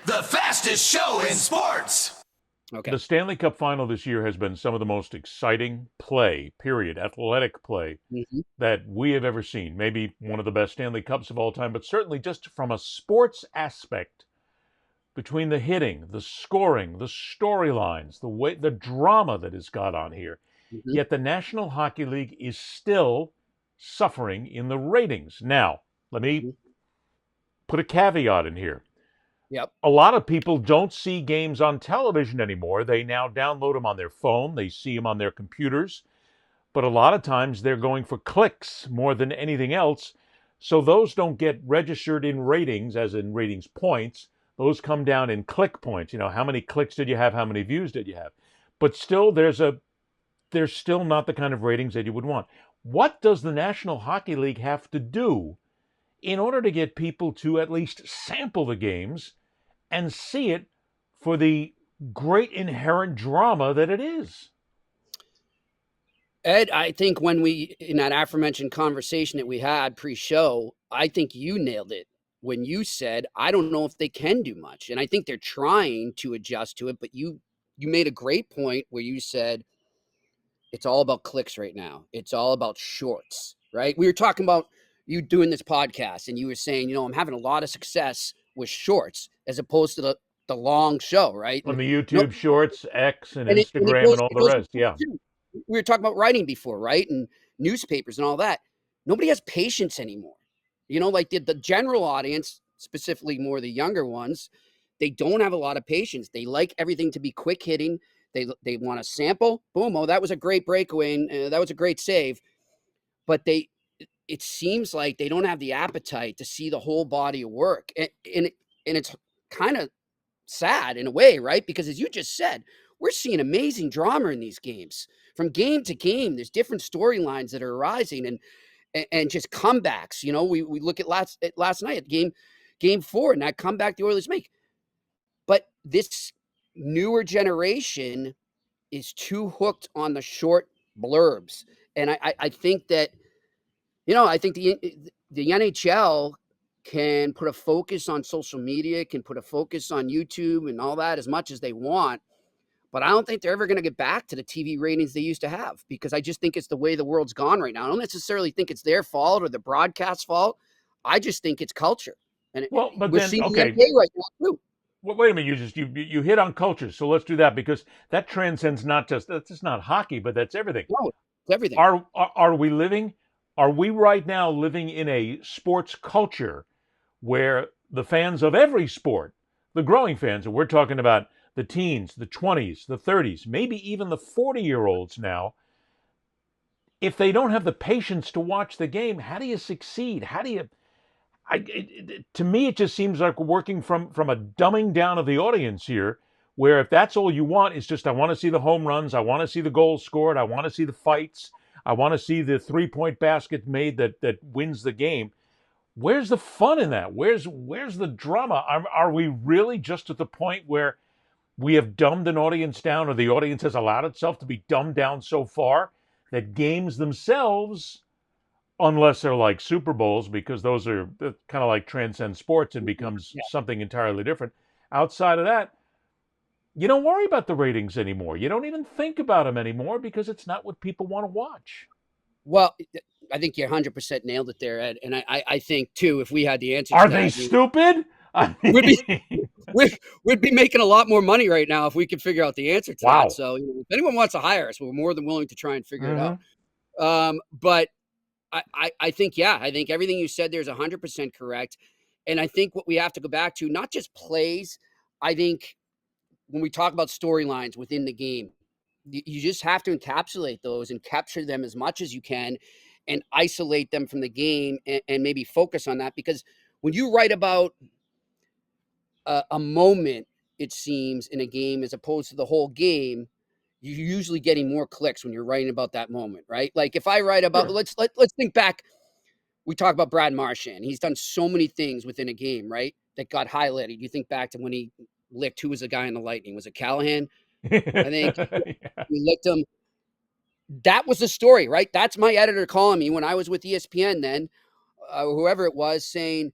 the fastest show in sports. Okay. The Stanley Cup final this year has been some of the most exciting play, period, athletic play that we have ever seen. Maybe one of the best Stanley Cups of all time, but certainly just from a sports aspect, between the hitting, the scoring, the storylines, the drama that has got on here. Yet the National Hockey League is still suffering in the ratings. Now, let me put a caveat in here. Yep. A lot of people don't see games on television anymore. They now download them on their phone. They see them on their computers. But a lot of times they're going for clicks more than anything else. So those don't get registered in ratings, as in ratings points. Those come down in click points. You know, how many clicks did you have? How many views did you have? But still, there's still not the kind of ratings that you would want. What does the National Hockey League have to do in order to get people to at least sample the games and see it for the great inherent drama that it is? Ed, I think when in that aforementioned conversation that we had pre-show, I think you nailed it when you said, I don't know if they can do much. And I think they're trying to adjust to it, but you made a great point where you said, it's all about clicks right now. It's all about shorts, right? We were talking about you doing this podcast and you were saying, I'm having a lot of success with shorts as opposed to the long show, right? On the YouTube Shorts, X, and Instagram, and all the rest, yeah. We were talking about writing before, right? And newspapers and all that. Nobody has patience anymore. Like the general audience, specifically more the younger ones, they don't have a lot of patience. They like everything to be quick hitting. They want to sample. Boom. Oh, that was a great breakaway. And that was a great save. But it seems like they don't have the appetite to see the whole body of work. And it's kind of sad in a way, right? Because as you just said, we're seeing amazing drama in these games. From game to game, there's different storylines that are arising and just comebacks. We look at last night at game 4 and that comeback the Oilers make. But this newer generation is too hooked on the short blurbs. And I think that, I think the NHL can put a focus on social media, can put a focus on YouTube and all that as much as they want. But I don't think they're ever going to get back to the TV ratings they used to have, because I just think it's the way the world's gone right now. I don't necessarily think it's their fault or the broadcast fault. I just think it's culture. And we're seeing the NBA right now too. Well, wait a minute. You hit on culture, so let's do that, because that transcends that's just not hockey, but that's everything. No, it's everything. Are we right now living in a sports culture where the fans of every sport, the growing fans, and we're talking about the teens, the 20s, the 30s, maybe even the 40-year-olds now, if they don't have the patience to watch the game, how do you succeed? To me, it just seems like we're working from a dumbing down of the audience here, where if that's all you want is just, I want to see the home runs, I want to see the goals scored, I want to see the fights, I want to see the three-point basket made that wins the game. Where's the fun in that? Where's the drama? Are we really just at the point where we have dumbed an audience down, or the audience has allowed itself to be dumbed down so far that games themselves, unless they're like Super Bowls, because those are kind of like transcend sports and becomes something entirely different. Outside of that, you don't worry about the ratings anymore. You don't even think about them anymore, because it's not what people want to watch. Well, I think you 100% nailed it there, Ed. And I think, too, if we had the answer to Are they stupid? We'd be making a lot more money right now if we could figure out the answer to that. So if anyone wants to hire us, we're more than willing to try and figure it out. But I think, I think everything you said there is 100% correct. And I think what we have to go back to, not just plays, I think when we talk about storylines within the game, you just have to encapsulate those and capture them as much as you can and isolate them from the game and maybe focus on that. Because when you write about a moment, it seems, in a game as opposed to the whole game, you're usually getting more clicks when you're writing about that moment, right? Like if I write about, let's think back. We talk about Brad Marchand. He's done so many things within a game, right, that got highlighted. You think back to when he licked, who was the guy in the Lightning? Was it Callahan? I think he licked him. That was the story, right? That's my editor calling me when I was with ESPN then, whoever it was, saying,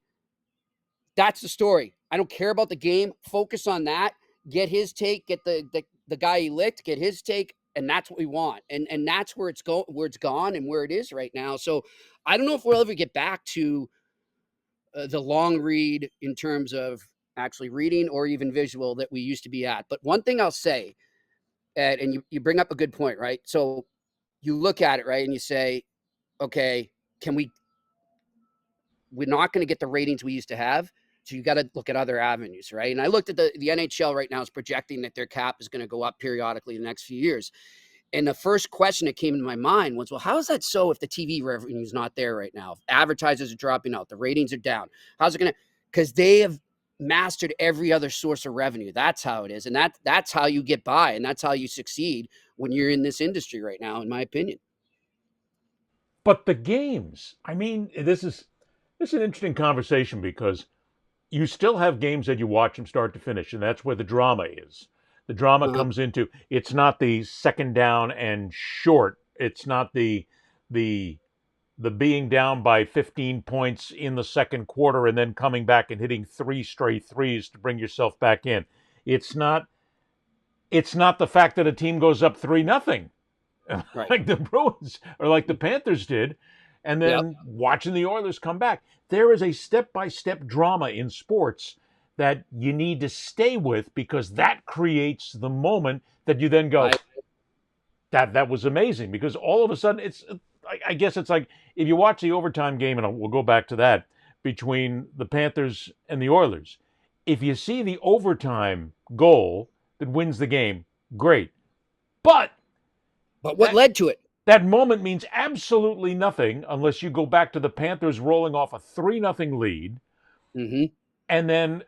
that's the story. I don't care about the game. Focus on that. Get his take. Get the guy he licked. Get his take, and that's what we want. And that's where it's gone, and where it is right now. So I don't know if we'll ever get back to the long read in terms of actually reading or even visual that we used to be at. But one thing I'll say, Ed, and you bring up a good point, right? So you look at it, right, and you say, okay, we're not going to get the ratings we used to have. So you got to look at other avenues, right? And I looked at the NHL right now is projecting that their cap is going to go up periodically in the next few years. And the first question that came into my mind was, well, how is that so if the TV revenue is not there right now? If advertisers are dropping out, the ratings are down. How's it going to? Because they have mastered every other source of revenue. That's how it is. And that's how you get by. And that's how you succeed when you're in this industry right now, in my opinion. But the games, I mean, this is an interesting conversation because you still have games that you watch from start to finish, and that's where the drama is. The drama comes into, it's not the second down and short. It's not the being down by 15 points in the second quarter and then coming back and hitting 3 straight threes to bring yourself back in. It's not the fact that a team goes up 3-0 Right. like the Bruins or like the Panthers did, and then watching the Oilers come back. There is a step-by-step drama in sports that you need to stay with because that creates the moment that you then go, that was amazing. Because all of a sudden, I guess it's like if you watch the overtime game, and we'll go back to that, between the Panthers and the Oilers. If you see the overtime goal that wins the game, great. But what led to it? That moment means absolutely nothing unless you go back to the Panthers rolling off a 3-0 lead, and then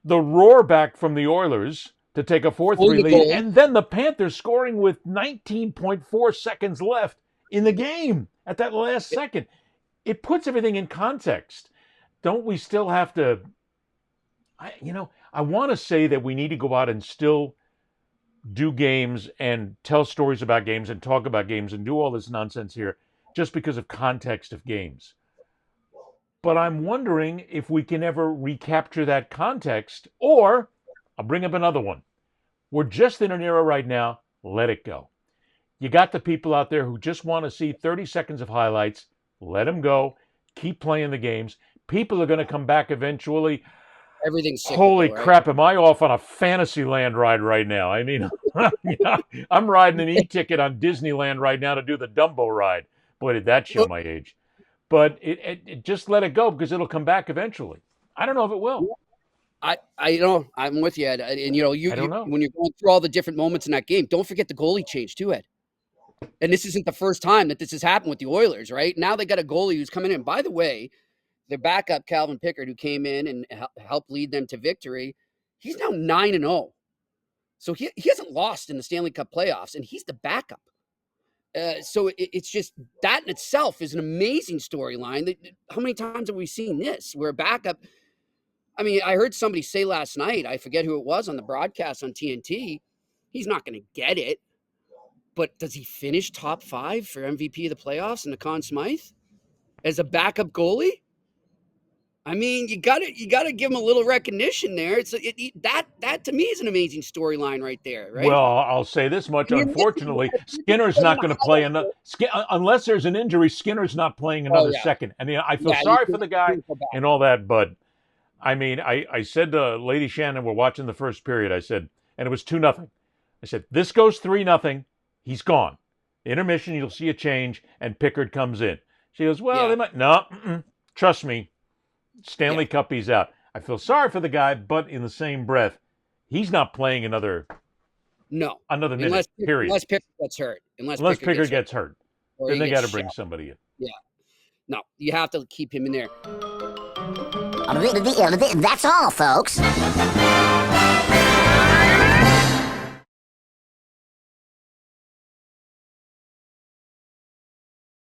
the roar back from the Oilers to take a 4-3 lead, and then the Panthers scoring with 19.4 seconds left in the game at that last second. It puts everything in context. Don't we still have to... I want to say that we need to go out and still do games and tell stories about games and talk about games and do all this nonsense here just because of context of games. But I'm wondering if we can ever recapture that context, or I'll bring up another one. We're just in an era right now, let it go. You got the people out there who just want to see 30 seconds of highlights, let them go, keep playing the games. People are going to come back eventually. Everything's cyclical, holy right? crap, am I off on a Fantasyland ride right now? I mean, I'm riding an e-ticket on Disneyland right now to do the Dumbo ride. Boy, did that show my age. But it just let it go because it'll come back eventually. I don't know if it will. I know. I'm with you, Ed. And, I don't know. When you're going through all the different moments in that game, don't forget the goalie change too, Ed. And this isn't the first time that this has happened with the Oilers, right? Now they got a goalie who's coming in. By the way, their backup, Calvin Pickard, who came in and helped lead them to victory, he's now 9-0. So he hasn't lost in the Stanley Cup playoffs, and he's the backup. So it's just that in itself is an amazing storyline. How many times have we seen this where a backup? I mean, I heard somebody say last night, I forget who it was on the broadcast on TNT, he's not going to get it. But does he finish top 5 for MVP of the playoffs in the Conn Smythe as a backup goalie? I mean, you got to give him a little recognition there. That to me is an amazing storyline right there, right? Well, I'll say this much. Unfortunately, Skinner's not going to play unless there's an injury. Skinner's not playing another second. And I feel sorry for the guy and all that, but I mean, I said to Lady Shannon, we're watching the first period. I said, and it was 2-0. I said, this goes 3-0. He's gone. Intermission, you'll see a change, and Pickard comes in. She goes, well, they might. No, trust me. Stanley Cup, he's out. I feel sorry for the guy, but in the same breath, he's not playing another minute, period. Unless Pickard gets hurt. Unless Pickard gets hurt. Then they got to bring somebody in. Yeah. No, you have to keep him in there. That's all, folks.